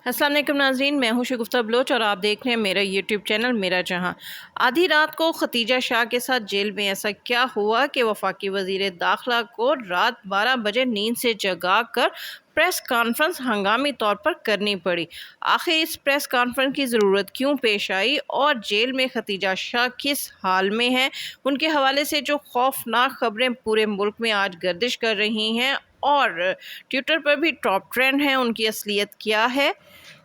السلام علیکم ناظرین، میں ہوں شگفتہ بلوچ اور آپ دیکھ رہے ہیں میرا یوٹیوب چینل میرا جہاں۔ آدھی رات کو ختیجہ شاہ کے ساتھ جیل میں ایسا کیا ہوا کہ وفاقی وزیر داخلہ کو رات 12 بجے نیند سے جگا کر پریس کانفرنس ہنگامی طور پر کرنی پڑی؟ آخر اس پریس کانفرنس کی ضرورت کیوں پیش آئی اور جیل میں ختیجہ شاہ کس حال میں ہیں؟ ان کے حوالے سے جو خوفناک خبریں پورے ملک میں آج گردش کر رہی ہیں اور ٹویٹر پر بھی ٹاپ ٹرینڈ ہیں، ان کی اصلیت کیا ہے؟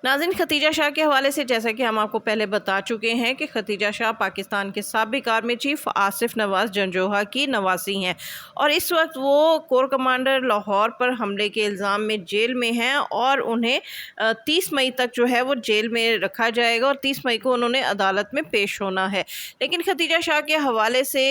ناظرین، ختیجہ شاہ کے حوالے سے جیسا کہ ہم آپ کو پہلے بتا چکے ہیں کہ ختیجہ شاہ پاکستان کے سابق آرمی چیف آصف نواز جنجوہا کی نواسی ہیں اور اس وقت وہ کور کمانڈر لاہور پر حملے کے الزام میں جیل میں ہیں اور انہیں 30 مئی تک جو ہے وہ جیل میں رکھا جائے گا اور 30 مئی کو انہوں نے عدالت میں پیش ہونا ہے۔ لیکن ختیجہ شاہ کے حوالے سے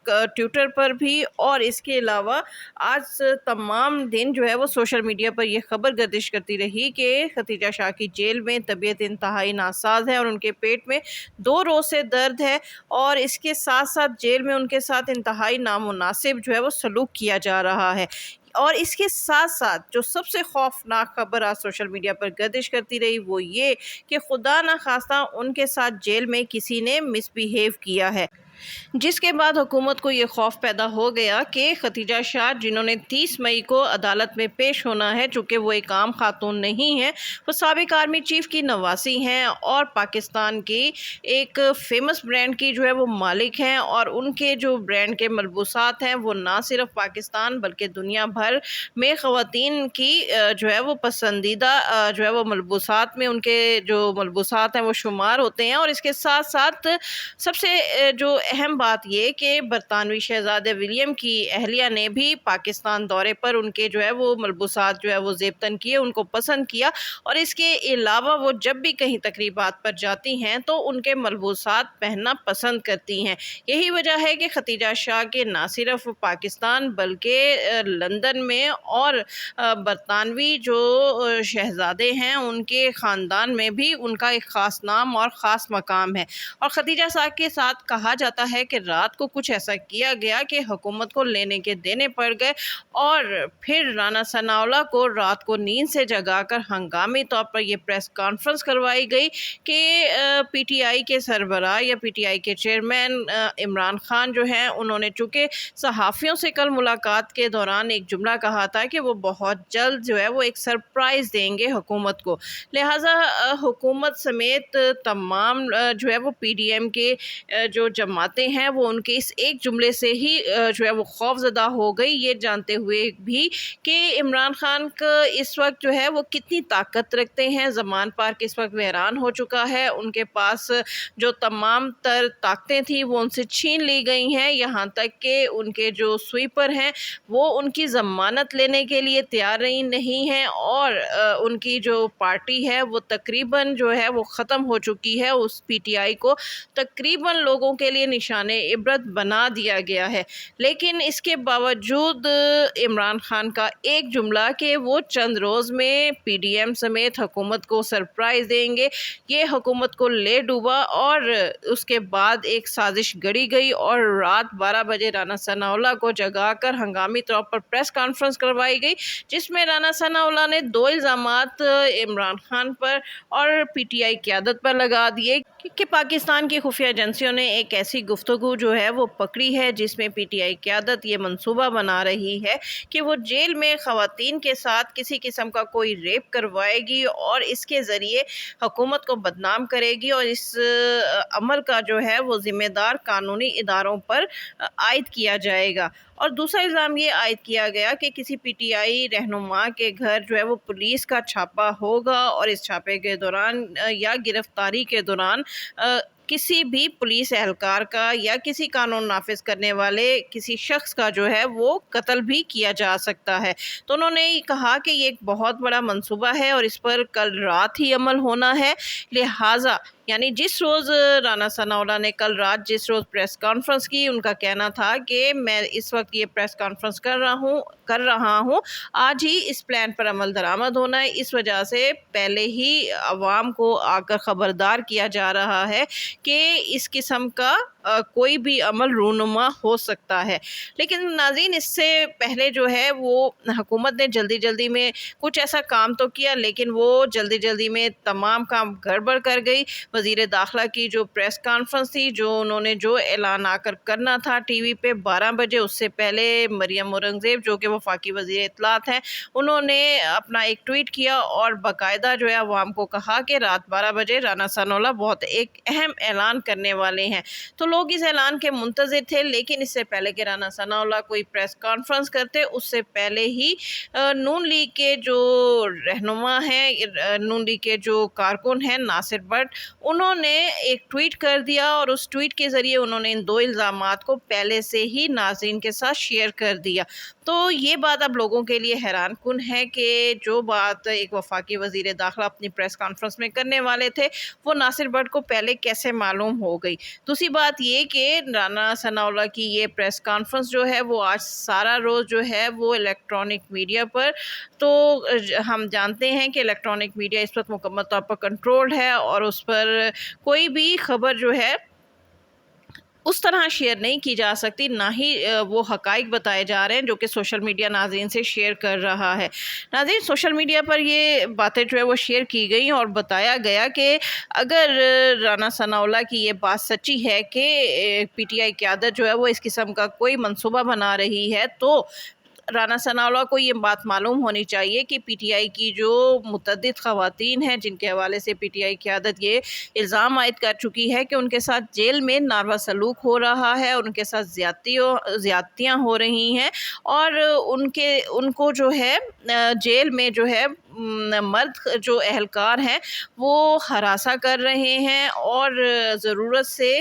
ٹویٹر پر بھی اور اس کے علاوہ آج تمام دن جو ہے وہ سوشل میڈیا پر یہ خبر گردش کرتی رہی کہ ختیجہ شاہ کی جیل میں طبیعت انتہائی ناساز ہے اور ان کے پیٹ میں 2 روز سے درد ہے اور اس کے ساتھ ساتھ جیل میں ان کے ساتھ انتہائی نامناسب جو ہے وہ سلوک کیا جا رہا ہے۔ اور اس کے ساتھ ساتھ جو سب سے خوفناک خبر آج سوشل میڈیا پر گردش کرتی رہی وہ یہ کہ خدا نخواستہ ان کے ساتھ جیل میں کسی نے مس بیہیو کیا ہے، جس کے بعد حکومت کو یہ خوف پیدا ہو گیا کہ ختیجہ شاہ جنہوں نے 30 مئی کو عدالت میں پیش ہونا ہے، چونکہ وہ ایک عام خاتون نہیں ہیں، وہ سابق آرمی چیف کی نواسی ہیں اور پاکستان کی ایک فیمس برانڈ کی جو ہے وہ مالک ہیں اور ان کے جو برانڈ کے ملبوسات ہیں وہ نہ صرف پاکستان بلکہ دنیا بھر میں خواتین کی جو ہے وہ پسندیدہ جو ہے وہ ملبوسات میں ان کے جو ملبوسات ہیں وہ شمار ہوتے ہیں۔ اور اس کے ساتھ ساتھ سب سے جو اہم بات یہ کہ برطانوی شہزادے ولیم کی اہلیہ نے بھی پاکستان دورے پر ان کے جو ہے وہ ملبوسات جو ہے وہ زیبتن کیے، ان کو پسند کیا اور اس کے علاوہ وہ جب بھی کہیں تقریبات پر جاتی ہیں تو ان کے ملبوسات پہننا پسند کرتی ہیں۔ یہی وجہ ہے کہ ختیجہ شاہ کے نہ صرف پاکستان بلکہ لندن میں اور برطانوی جو شہزادے ہیں ان کے خاندان میں بھی ان کا ایک خاص نام اور خاص مقام ہے۔ اور ختیجہ شاہ کے ساتھ کہا جاتا ہے کہ رات کو کچھ ایسا کیا گیا کہ حکومت کو لینے کے دینے پڑ گئے اور پھر رانا ثناءاللہ کو رات کو نیند سے جگا کر ہنگامی طور پر یہ پریس کانفرنس کروائی گئی کہ پی ٹی آئی کے سربراہ یا پی ٹی آئی کے چیئرمین عمران خان جو ہیں انہوں نے چونکہ صحافیوں سے کل ملاقات کے دوران ایک جملہ کہا تھا کہ وہ بہت جلد جو ہے وہ ایک سرپرائز دیں گے حکومت کو، لہٰذا حکومت سمیت تمام جو ہے وہ پی ڈی ایم کے جو جماعتیں ہیں وہ ان کے اس ایک جملے سے ہی جو ہے وہ خوف زدہ ہو گئی، یہ جانتے ہوئے بھی کہ عمران خان کا اس وقت جو ہے وہ کتنی طاقت رکھتے ہیں۔ زمان پارک اس وقت ویران ہو چکا ہے، ان کے پاس جو تمام تر طاقتیں تھیں وہ ان سے چھین لی گئی ہیں، یہاں تک کہ ان کے جو سویپر ہیں وہ ان کی ضمانت لینے کے لیے تیار نہیں ہیں اور ان کی جو پارٹی ہے وہ تقریباً جو ہے وہ ختم ہو چکی ہے، اس پی ٹی آئی کو تقریباً لوگوں کے لیے نشان عبرت بنا دیا گیا ہے۔ لیکن اس کے باوجود عمران خان کا ایک جملہ کہ وہ چند روز میں پی ڈی ایم سمیت حکومت کو سرپرائز دیں گے، یہ حکومت کو لے ڈوبا اور اس کے بعد ایک سازش گڑی گئی اور رات 12 بجے رانا ثناءاللہ کو جگا کر ہنگامی طور پر پریس کانفرنس کروائی گئی، جس میں رانا ثناءاللہ نے 2 الزامات عمران خان پر اور پی ٹی آئی قیادت پر لگا دیے کہ پاکستان کی خفیہ ایجنسیوں نے ایک ایسی گفتگو جو ہے وہ پکڑی ہے جس میں پی ٹی آئی قیادت یہ منصوبہ بنا رہی ہے کہ وہ جیل میں خواتین کے ساتھ کسی قسم کا کوئی ریپ کروائے گی اور اس کے ذریعے حکومت کو بدنام کرے گی اور اس عمل کا جو ہے وہ ذمہ دار قانونی اداروں پر عائد کیا جائے گا۔ اور دوسرا الزام یہ عائد کیا گیا کہ کسی پی ٹی آئی رہنما کے گھر جو ہے وہ پولیس کا چھاپا ہوگا اور اس چھاپے کے دوران یا گرفتاری کے دوران کسی بھی پولیس اہلکار کا یا کسی قانون نافذ کرنے والے کسی شخص کا جو ہے وہ قتل بھی کیا جا سکتا ہے۔ تو انہوں نے کہا کہ یہ ایک بہت بڑا منصوبہ ہے اور اس پر کل رات ہی عمل ہونا ہے، لہٰذا یعنی جس روز رانا ثناءاللہ نے کل رات جس روز پریس کانفرنس کی، ان کا کہنا تھا کہ میں اس وقت یہ پریس کانفرنس کر رہا ہوں، آج ہی اس پلان پر عمل درآمد ہونا ہے، اس وجہ سے پہلے ہی عوام کو آ کر خبردار کیا جا رہا ہے کہ اس قسم کا کوئی بھی عمل رونما ہو سکتا ہے۔ لیکن ناظرین، اس سے پہلے جو ہے وہ حکومت نے جلدی جلدی میں کچھ ایسا کام تو کیا، لیکن وہ جلدی جلدی میں تمام کام گڑبڑ کر گئی۔ وزیر داخلہ کی جو پریس کانفرنس تھی، انہوں نے جو اعلان آ کر کرنا تھا ٹی وی پہ 12 بجے، اس سے پہلے مریم اورنگزیب جو کہ وفاقی وزیر اطلاعات ہیں، انہوں نے اپنا ایک ٹویٹ کیا اور باقاعدہ جو ہے عوام کو کہا کہ رات 12 بجے رانا ثناءاللہ بہت ایک اہم اعلان کرنے والے ہیں۔ تو لوگ اس اعلان کے منتظر تھے، لیکن اس سے پہلے کہ رانا ثناءاللہ کوئی پریس کانفرنس کرتے، اس سے پہلے ہی نون لیگ کے جو رہنما ہیں، نون لیگ کے جو کارکن ہیں ناصر بٹ، انہوں نے ایک ٹویٹ کر دیا اور اس ٹویٹ کے ذریعے انہوں نے ان 2 الزامات کو پہلے سے ہی ناظرین کے ساتھ شیئر کر دیا۔ تو یہ بات اب لوگوں کے لیے حیران کن ہے کہ جو بات ایک وفاقی وزیر داخلہ اپنی پریس کانفرنس میں کرنے والے تھے، وہ ناصر بٹ کو پہلے کیسے معلوم ہو گئی۔ دوسری بات یہ کہ رانا ثناءاللہ کی یہ پریس کانفرنس جو ہے وہ آج سارا روز جو ہے وہ الیکٹرانک میڈیا پر، تو ہم جانتے ہیں کہ الیکٹرانک میڈیا اس وقت مکمل طور پر کنٹرولڈ ہے اور اس پر کوئی بھی خبر جو ہے اس طرح شیئر نہیں کی جا سکتی، نہ ہی وہ حقائق بتائے جا رہے ہیں جو کہ سوشل میڈیا ناظرین سے شیئر کر رہا ہے۔ ناظرین، سوشل میڈیا پر یہ باتیں جو ہے وہ شیئر کی گئیں اور بتایا گیا کہ اگر رانا ثناءاللہ کی یہ بات سچی ہے کہ پی ٹی آئی قیادت جو ہے وہ اس قسم کا کوئی منصوبہ بنا رہی ہے، تو رانا ثناءاللہ کو یہ بات معلوم ہونی چاہیے کہ پی ٹی آئی کی جو متعدد خواتین ہیں جن کے حوالے سے پی ٹی آئی قیادت یہ الزام عائد کر چکی ہے کہ ان کے ساتھ جیل میں ناروا سلوک ہو رہا ہے، ان کے ساتھ زیادتیاں ہو رہی ہیں اور ان کو جو ہے جیل میں جو ہے مرد جو اہلکار ہیں وہ ہراساں کر رہے ہیں اور ضرورت سے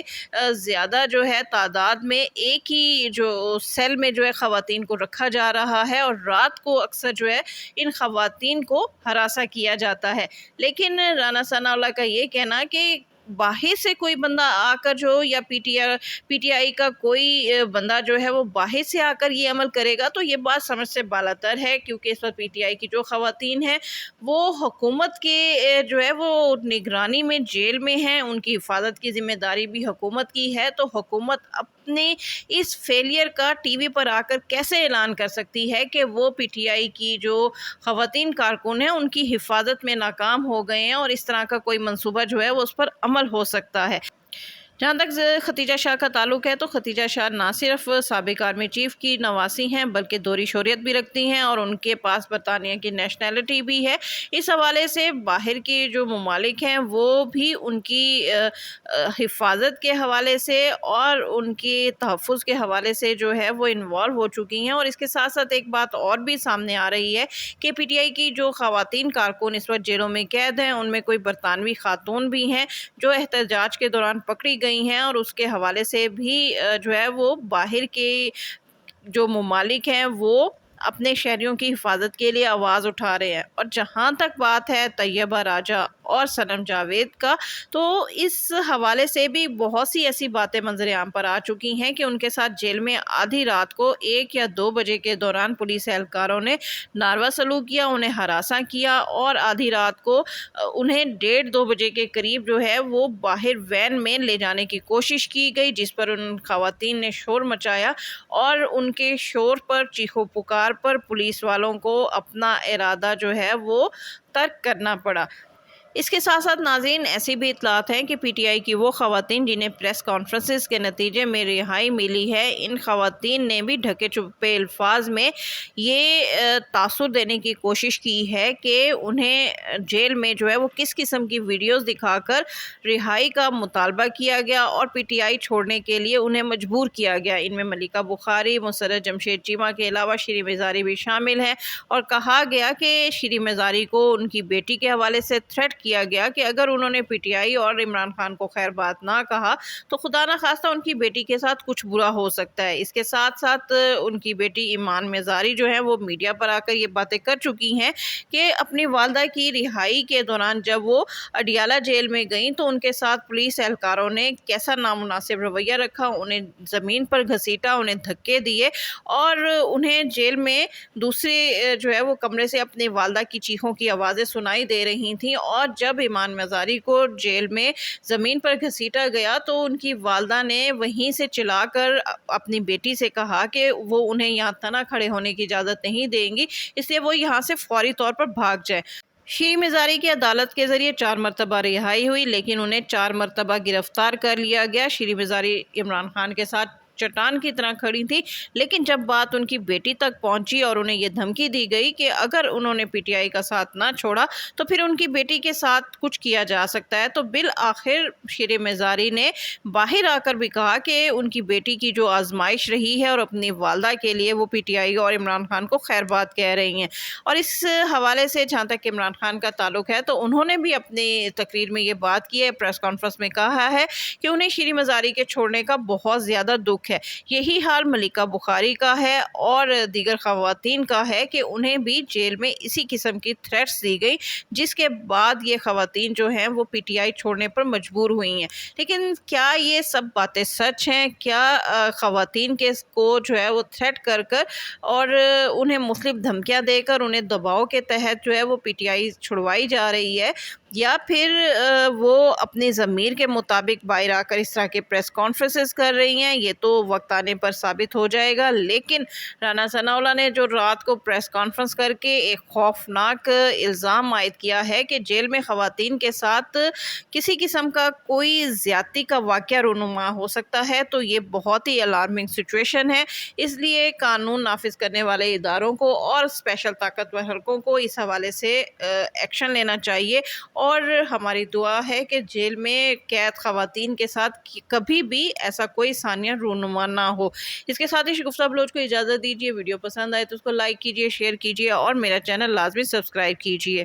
زیادہ جو ہے تعداد میں ایک ہی جو سیل میں جو ہے خواتین کو رکھا جا رہا ہے اور رات کو اکثر جو ہے ان خواتین کو ہراساں کیا جاتا ہے۔ لیکن رانا ثناءاللہ کا یہ کہنا کہ باہر سے کوئی بندہ آ کر جو یا پی ٹی آئی کا کوئی بندہ جو ہے وہ باہر سے آ کر یہ عمل کرے گا، تو یہ بات سمجھ سے بالاتر ہے، کیونکہ اس وقت پی ٹی آئی کی جو خواتین ہیں وہ حکومت کے جو ہے وہ نگرانی میں جیل میں ہیں، ان کی حفاظت کی ذمہ داری بھی حکومت کی ہے، تو حکومت اپنے اس فیلئر کا ٹی وی پر آ کر کیسے اعلان کر سکتی ہے کہ وہ پی ٹی آئی کی جو خواتین کارکن ہیں ان کی حفاظت میں ناکام ہو گئے ہیں اور اس طرح کا کوئی منصوبہ جو ہے وہ اس پر عمل ہو سکتا ہے۔ جہاں تک ختیجہ شاہ کا تعلق ہے تو ختیجہ شاہ نہ صرف سابق آرمی چیف کی نواسی ہیں بلکہ دوہری شہریت بھی رکھتی ہیں اور ان کے پاس برطانیہ کی نیشنلٹی بھی ہے۔ اس حوالے سے باہر کے جو ممالک ہیں وہ بھی ان کی حفاظت کے حوالے سے اور ان کے تحفظ کے حوالے سے جو ہے وہ انوالو ہو چکی ہیں، اور اس کے ساتھ ساتھ ایک بات اور بھی سامنے آ رہی ہے کہ پی ٹی آئی کی جو خواتین کارکن اس وقت جیلوں میں قید ہیں ان میں کوئی برطانوی خاتون بھی ہیں جو احتجاج کے دوران پکڑی گئی ہیں، اور اس کے حوالے سے بھی جو ہے وہ باہر کے جو ممالک ہیں وہ اپنے شہریوں کی حفاظت کے لیے آواز اٹھا رہے ہیں۔ اور جہاں تک بات ہے طیبہ راجہ اور صنم جاوید کا، تو اس حوالے سے بھی بہت سی ایسی باتیں منظر عام پر آ چکی ہیں کہ ان کے ساتھ جیل میں آدھی رات کو 1 یا 2 بجے کے دوران پولیس اہلکاروں نے ناروا سلوک کیا، انہیں ہراساں کیا اور آدھی رات کو انہیں 1:30-2 بجے کے قریب جو ہے وہ باہر وین میں لے جانے کی کوشش کی گئی، جس پر ان خواتین نے شور مچایا اور ان کے شور پر چیخو پکار پر پولیس والوں کو اپنا ارادہ جو ہے وہ ترک کرنا پڑا۔ اس کے ساتھ ساتھ ناظرین ایسی بھی اطلاعات ہیں کہ پی ٹی آئی کی وہ خواتین جنہیں پریس کانفرنسز کے نتیجے میں رہائی ملی ہے، ان خواتین نے بھی ڈھکے چھپے الفاظ میں یہ تاثر دینے کی کوشش کی ہے کہ انہیں جیل میں جو ہے وہ کس قسم کی ویڈیوز دکھا کر رہائی کا مطالبہ کیا گیا اور پی ٹی آئی چھوڑنے کے لیے انہیں مجبور کیا گیا۔ ان میں ملکہ بخاری، مسرت جمشید چیمہ کے علاوہ شیریں مزاری بھی شامل ہیں، اور کہا گیا کہ شیریں مزاری کو ان کی بیٹی کے حوالے سے تھریٹ کیا گیا کہ اگر انہوں نے پی ٹی آئی اور عمران خان کو خیر بات نہ کہا تو خدا نہ خواستہ ان کی بیٹی کے ساتھ کچھ برا ہو سکتا ہے۔ اس کے ساتھ ساتھ ان کی بیٹی ایمان مزاری جو ہے وہ میڈیا پر آ کر یہ باتیں کر چکی ہیں کہ اپنی والدہ کی رہائی کے دوران جب وہ اڈیالہ جیل میں گئیں تو ان کے ساتھ پولیس اہلکاروں نے کیسا نامناسب رویہ رکھا، انہیں زمین پر گھسیٹا، انہیں دھکے دیے اور انہیں جیل میں دوسرے جو ہے وہ کمرے سے اپنی والدہ کی چیخوں کی آوازیں سنائی دے رہی تھیں، اور جب ایمان مزاری کو جیل میں زمین پر گھسیٹا گیا تو ان کی والدہ نے وہیں سے چلا کر اپنی بیٹی سے کہا کہ وہ انہیں یہاں تنہا کھڑے ہونے کی اجازت نہیں دیں گی، اس لیے وہ یہاں سے فوری طور پر بھاگ جائے۔ شیریں مزاری کی عدالت کے ذریعے 4 مرتبہ رہائی ہوئی، لیکن انہیں 4 مرتبہ گرفتار کر لیا گیا۔ شیریں مزاری عمران خان کے ساتھ چٹان کی طرح کھڑی تھی، لیکن جب بات ان کی بیٹی تک پہنچی اور انہیں یہ دھمکی دی گئی کہ اگر انہوں نے پی ٹی آئی کا ساتھ نہ چھوڑا تو پھر ان کی بیٹی کے ساتھ کچھ کیا جا سکتا ہے، تو بالآخر شیریں مزاری نے باہر آ کر بھی کہا کہ ان کی بیٹی کی جو آزمائش رہی ہے اور اپنی والدہ کے لیے وہ پی ٹی آئی اور عمران خان کو خیر بات کہہ رہی ہیں۔ اور اس حوالے سے جہاں تک عمران خان کا تعلق ہے تو انہوں نے بھی اپنی تقریر میں یہ بات کی ہے، پریس کانفرنس میں کہا ہے کہ انہیں شیریں مزاری کے چھوڑنے کا بہت زیادہ دکھ ہے۔ یہی حال ملکہ بخاری کا ہے اور دیگر خواتین کا ہے کہ انہیں بھی جیل میں اسی قسم کی تھریٹس دی گئی، جس کے بعد یہ خواتین جو ہیں وہ پی ٹی آئی چھوڑنے پر مجبور ہوئی ہیں۔ لیکن کیا یہ سب باتیں سچ ہیں؟ کیا خواتین کو جو ہے وہ تھریٹ کر کر اور انہیں مختلف دھمکیاں دے کر انہیں دباؤ کے تحت جو ہے وہ پی ٹی آئی چھڑوائی جا رہی ہے، یا پھر وہ اپنی ضمیر کے مطابق باہر آ کر اس طرح کے پریس کانفرنسز کر رہی ہیں؟ یہ تو وقت آنے پر ثابت ہو جائے گا۔ لیکن رانا ثناء اللہ نے جو رات کو پریس کانفرنس کر کے ایک خوفناک الزام عائد کیا ہے کہ جیل میں خواتین کے ساتھ کسی قسم کا کوئی زیادتی کا واقعہ رونما ہو سکتا ہے، تو یہ بہت ہی الارمنگ سچویشن ہے۔ اس لیے قانون نافذ کرنے والے اداروں کو اور اسپیشل طاقتور حلقوں کو اس حوالے سے ایکشن لینا چاہیے، اور ہماری دعا ہے کہ جیل میں قید خواتین کے ساتھ کبھی بھی ایسا کوئی ثانیہ رونما نہ ہو۔ اس کے ساتھ ہی شگفتہ بلوچ کو اجازت دیجیے۔ ویڈیو پسند آئے تو اس کو لائک کیجیے، شیئر کیجیے اور میرا چینل لازمی سبسکرائب کیجیے۔